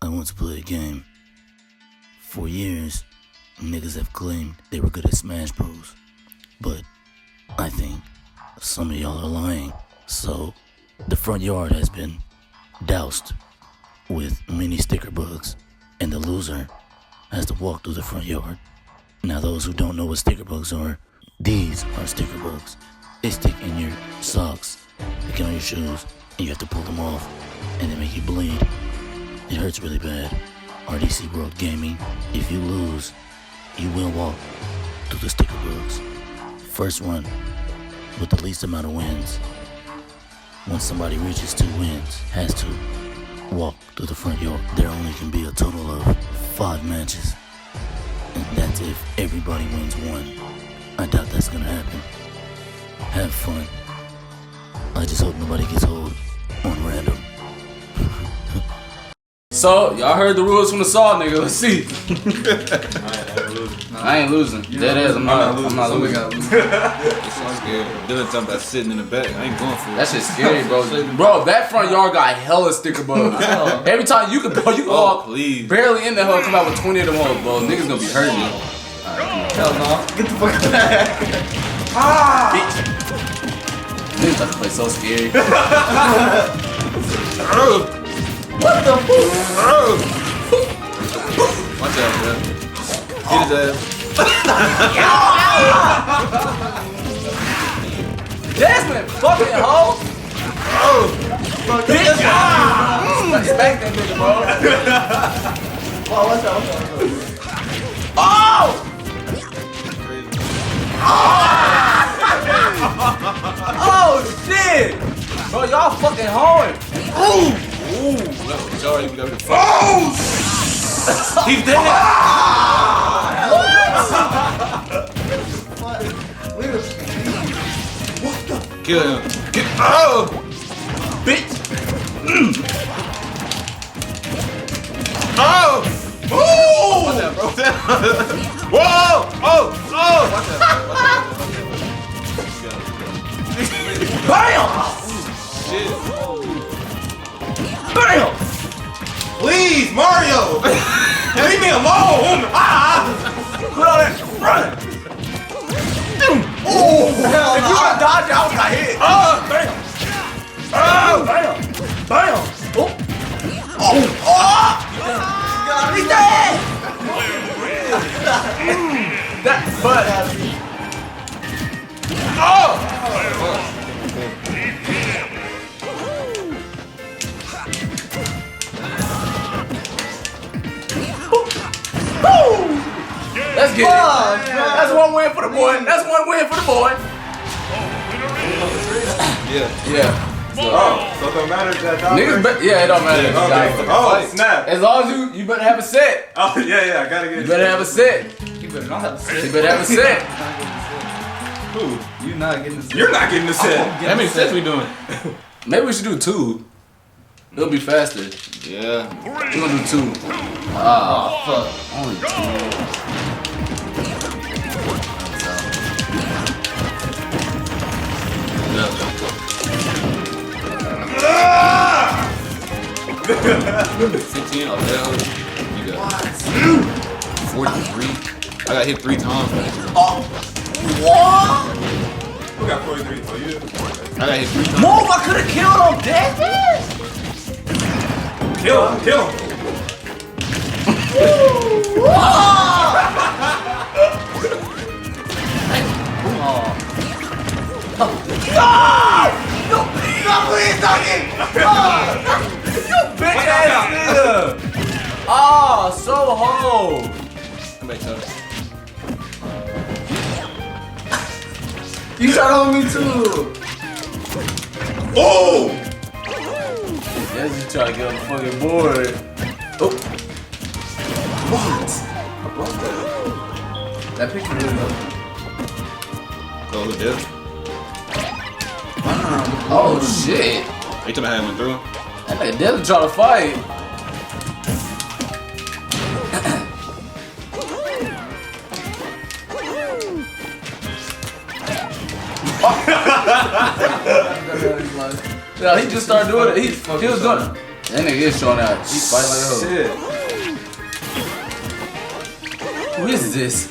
I want to play a game. For years, niggas have claimed they were good at Smash Bros. But I think some of y'all are lying. So, the front yard has been doused with mini sticker bugs, and the loser has to walk through the front yard. Now, those who don't know what sticker bugs are, these are sticker bugs. They stick in your socks, they get on your shoes, and you have to pull them off, and they make you bleed. It hurts really bad. RDCWorldGaming, if you lose, you will walk through the sticker bugs. First run with the least amount of wins. Once somebody reaches 2 wins, has to walk through the front yard. There only can be a total of 5 matches. And that's if everybody wins 1. I doubt that's gonna happen. Have fun. I just hope nobody gets hold on random. So, y'all heard the rules from the Saw nigga, let's see. I ain't losing. Dead ass, I'm not losing. Somebody gotta lose. I'm scared. Dylan talking about sitting in the back. I ain't going for it. That shit's scary, bro. Bro, that front yard got hella sticker bugs. Every time you can walk barely in the hole, come out with 20 of them hoes, bro. Niggas gonna be hurting you. Hell no. Get the fuck out of there. Bitch. Niggas about to play so scary. What the fuck? Watch out, man. Get his ass. Jasmine, fucking hoe. Bitch. Smack that nigga, bro. Oh, watch out. Oh! Oh shit! Bro, y'all fucking hoeing. Ooh, sorry, you got the fuck. Oh! He's dead. What the? Kill him. Bitch! Oh! Ooh! Watch out, bro. Whoa! Oh! Watch out. BAM! Shit. BAM! Please, Mario! Leave me alone! Put on that run! Oh! If you would've dodged, I would've got hit. Bam! Bam! Bam! Oh! He's dead! That butt. Oh! Let's get it. That's 1 win for the boy. That's 1 win for the boy. Yeah. So it don't matter if that dog. Niggas, yeah, it don't matter. Oh, snap. As long as you better have a set. Oh, yeah, I gotta get it. You better have a set. You better not have a set. You better have a set. Who? You're not getting the set. You're not getting the set. How many sets we doing? Maybe we should do 2. It'll be faster. Yeah. We're gonna do 2. Ah, fuck. Only 2. Yeah. 15. Oh, hell. You got 43. I got hit 3 times. Oh. What? Who got 43? Oh, you? I got hit 3 times. Move! I could have killed him, dead. Kill him! You bitch ass nigga! Oh, so hoe! Come back, son. You shot on me too. Oh! Yes, you try to get on the fucking board. Oh. What? That picture really low. Oh, who did? Oh shit! You told me how I went through? That nigga definitely trying to fight. Nah, he just started doing it. He was doing it. That nigga is showing out. He's fighting like a hoe. Shit. Who is this?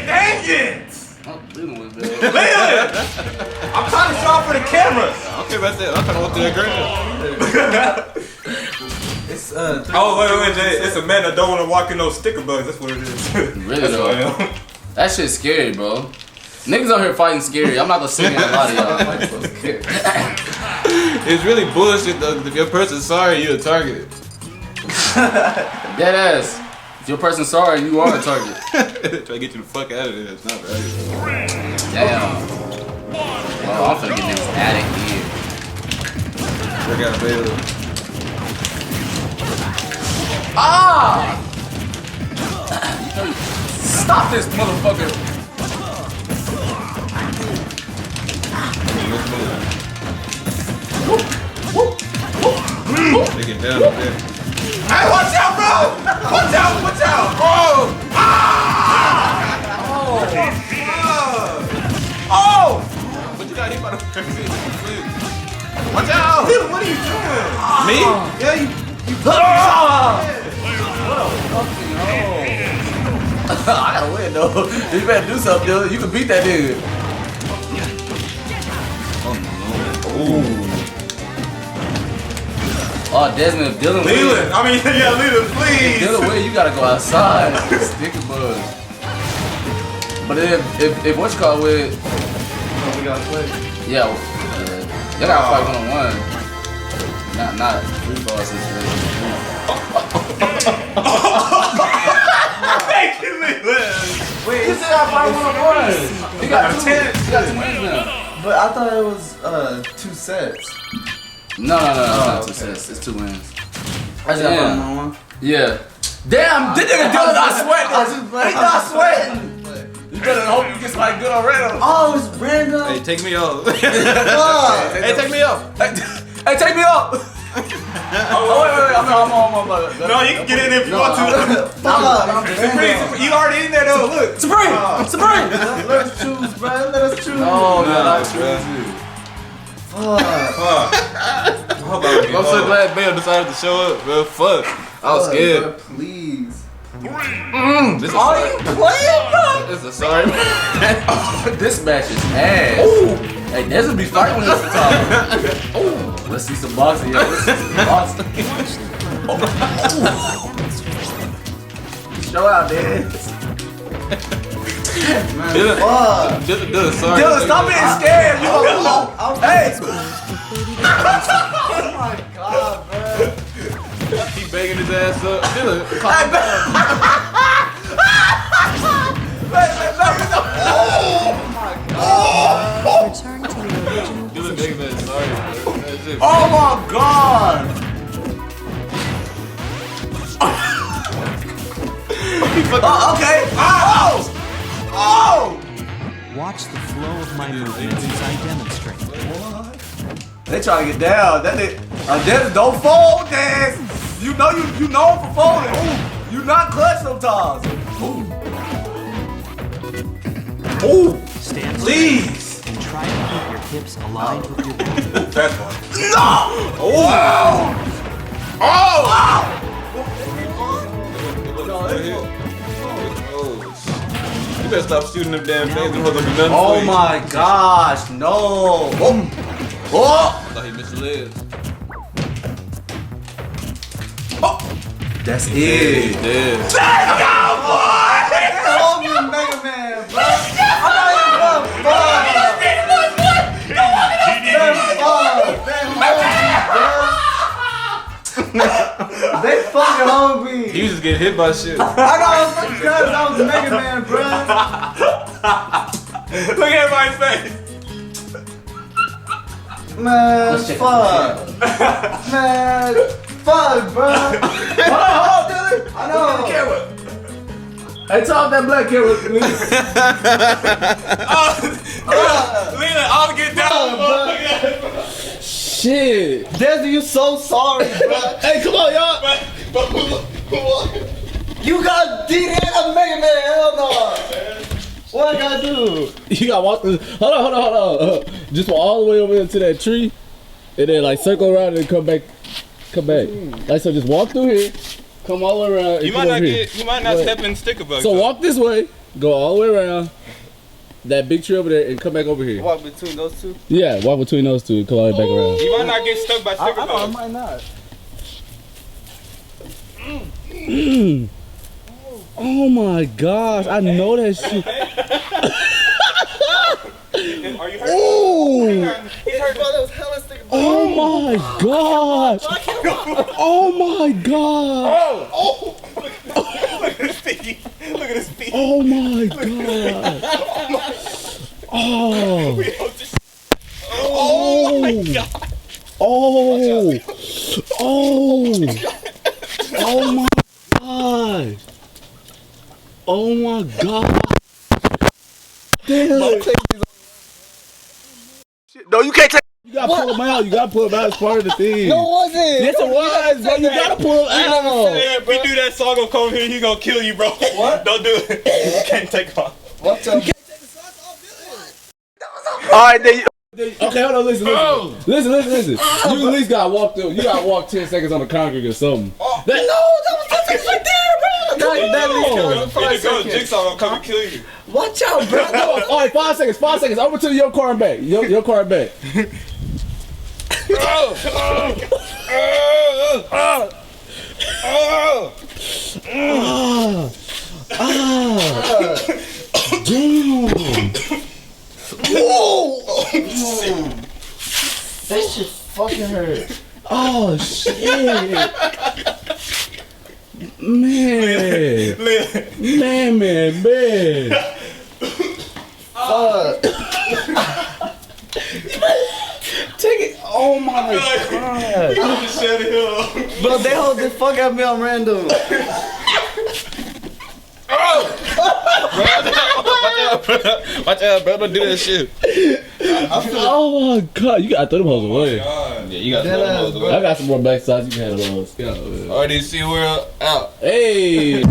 Dang it! I'm dealing with it. Leland! I'm trying to show up for the cameras. Okay, about that. I'm trying to walk through that ground. It's Oh, wait, Jay. It's a man that don't want to walk in those sticker bugs. That's what it is. Really That's what I though. am. That shit's scary, bro. Niggas out here fighting scary. I'm not gonna sit here and lie to y'all. It's really bullshit though. If your person's sorry, you're a target. Dead ass. If your person's sorry, you are a target. Try to get you the fuck out of there. It's not right. Damn. Oh, I'm finna get niggas out of here. Work out, baby. Ah! Stop this motherfucker. They get down up there. Hey, watch out, bro! Watch out! Watch out! Oh! Ah! Oh! But you got hit by the Watch out! Dude, what are you doing? Me? Yeah, you I gotta win though. You better do something, dude. You can beat that nigga. Oh, Desmond, Dylan Leland. I mean, yeah, Leland, please. Dylan Wade, you gotta go outside. Sticky bug. But if what you call with, we gotta play. yeah, you gotta fight 1-on-1. Not free ball situation. Thank you, Leland. Wait, You said I fight 1-on-1. You got two wins now. but I thought it was 2 sets. No, it's not okay. 2 sets. It's 2 wins. I just got Damn. 1-on-1. Yeah. Damn, this nigga Dylan not sweating. He not sweating. You better hope you get somebody good on random. Oh, it's random. Hey, take me off. Fuck. Hey, take me off. Hey, take me up. Oh, wait, I'm on. No, you can get in if you want to. Fuck. Supreme, you already in there though. Look. Supreme. Let's choose, bro. Let us choose. Oh, man, I choose you. Fuck. I'm so glad Bale decided to show up, bro. Fuck. I was scared. Bro, please. This is Are you playing, bro? This is sorry, man. This match is ass. Ooh. Hey, Desmond be fighting when it's the top. Let's see some boxing. Yeah, let's see some boxing. Show out, man. Dylan, sorry. Dylan, stop being scared. You hey. Oh my god, bro. He begging his ass up. Dylan, Return to your original Dylan begging his ass. Sorry, bro. That's it. Oh my god. Okay. Oh. Watch the flow of my movements as I demonstrate. They trying to get down. That nigga, Dennis, don't fold, Dennis. You know you known for folding. Ooh, you not clutch sometimes. Ooh. Stand Please. straight and try to keep your hips aligned with your body. That's fine. No. You better stop shooting them damn things and hold up your nuts. Oh my gosh, no. Oh. I thought he missed your legs. That's it. Yeah. Hold me, Mega Man, bro. I'm not even They fucking hungry. He was just getting hit by shit. I got because I was Mega Man, bro. Look at everybody's face. Man, fuck. Man, fuck, bro. Hold on, Dylan. I know. Hey, talk that black camera. Leland, I'll get down. Shit. Desi, you so sorry, bro. Hey, come on, y'all. You got DD and a Mega Man, hell no. What I gotta do? You gotta walk through. Hold on. Just walk all the way over into that tree, and then like circle around and then come back. Like so, just walk through here, come all the way around. You might not get. You might not step in sticker bug. So walk this way, go all the way around that big tree over there, and come back over here. Walk between those two? Yeah, walk between those two, and come all the way back around. You might not get stuck by sticker I bug. might not. Oh my gosh, I know that shit. Are you hurt? Oh, He's hurt, bro. That was hella sticker. oh my gosh. Oh my god. Look at his feet. Look at his feet. Oh my god. Oh. Oh my god. Oh. Oh. Oh my god. Oh my god. Damn. No, you can't take. You gotta pull him out. You gotta pull him out as part of the thing. No, it wasn't. Yes, it was, bro. You gotta pull him out. Yeah, if we do that, Saul gonna come here. He gonna kill you, bro. What? Don't do it. You can't take off. What's up? All right, then. Okay, hold on. Listen. You at least gotta walk through. You gotta walk 10 seconds on the concrete or something. That was 10 seconds right there, bro. That Here it goes. Jigsaw gonna come and kill you. Watch out, bro. All right, 5 seconds. Over to your car and back. Your car and back. Damn. That shit fucking hurt. Oh shit. Man. Take it. Oh my god. Bro, they hold the fuck out of me on random. Watch out, bro. Don't do that shit. Oh my god. You gotta throw them hoes away. Yeah, you got to throw them away. I got some more backside. You can handle those. RDC World out. Hey.